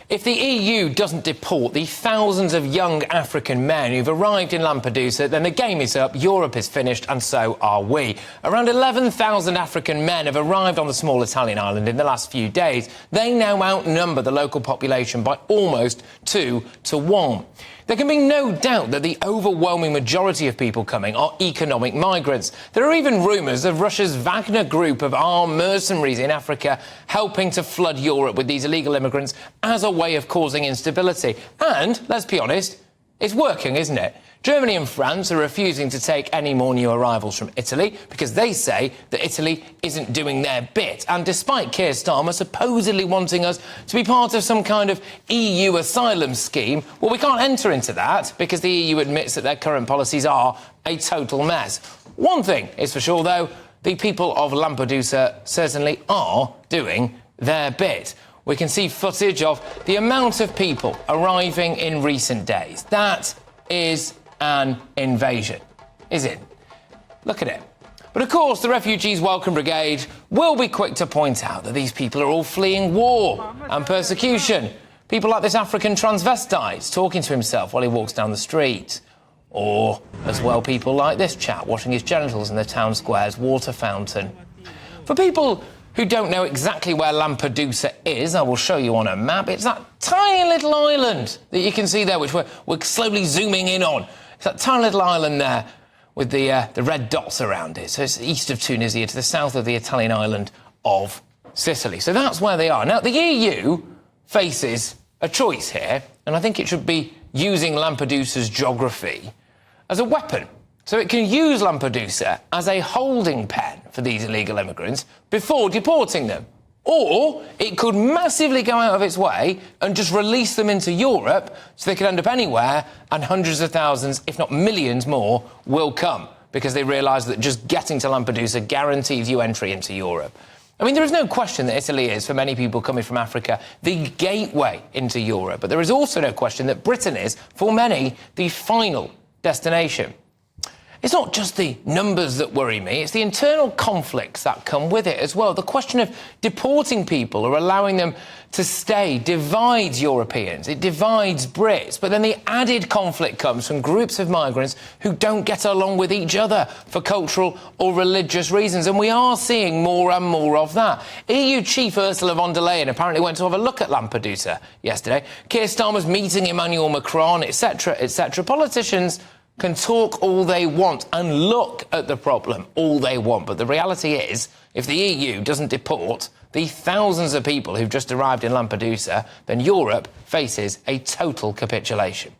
If the EU doesn't deport the thousands of young African men who've arrived in Lampedusa, then the game is up, Europe is finished, and so are we. Around 11,000 African men have arrived on the small Italian island in the last few days. They now outnumber the local population by almost 2 to 1. There can be no doubt that the overwhelming majority of people coming are economic migrants. There are even rumours of Russia's Wagner group of armed mercenaries in Africa helping to flood Europe with these illegal immigrants as a way of causing instability. And, let's be honest, it's working, isn't it? Germany and France are refusing to take any more new arrivals from Italy because they say that Italy isn't doing their bit. And despite Keir Starmer supposedly wanting us to be part of some kind of EU asylum scheme, well, we can't enter into that because the EU admits that their current policies are a total mess. One thing is for sure, though, the people of Lampedusa certainly are doing their bit. We can see footage of the amount of people arriving in recent days. That is an invasion, is it? Look at it. But of course, the Refugees Welcome Brigade will be quick to point out that these people are all fleeing war and persecution. People like this African transvestite talking to himself while he walks down the street. Or, as well, people like this chap washing his genitals in the town square's water fountain. For people who don't know exactly where Lampedusa is, I will show you on a map. It's that tiny little island that you can see there, which we're slowly zooming in on. It's that tiny little island there with the red dots around it. So it's east of Tunisia to the south of the Italian island of Sicily. So that's where they are. Now, the EU faces a choice here, and I think it should be using Lampedusa's geography as a weapon. So it can use Lampedusa as a holding pen for these illegal immigrants before deporting them. Or it could massively go out of its way and just release them into Europe so they could end up anywhere, and hundreds of thousands, if not millions more, will come because they realise that just getting to Lampedusa guarantees you entry into Europe. I mean, there is no question that Italy is, for many people coming from Africa, the gateway into Europe. But there is also no question that Britain is, for many, the final destination. It's not just the numbers that worry me, it's the internal conflicts that come with it as well. The question of deporting people or allowing them to stay divides Europeans, it divides Brits, but then the added conflict comes from groups of migrants who don't get along with each other for cultural or religious reasons, and we are seeing more and more of that. EU Chief Ursula von der Leyen apparently went to have a look at Lampedusa yesterday. Keir Starmer's meeting Emmanuel Macron, etc., etc. Politicians can talk all they want and look at the problem all they want. But the reality is, if the EU doesn't deport the thousands of people who've just arrived in Lampedusa, then Europe faces a total capitulation.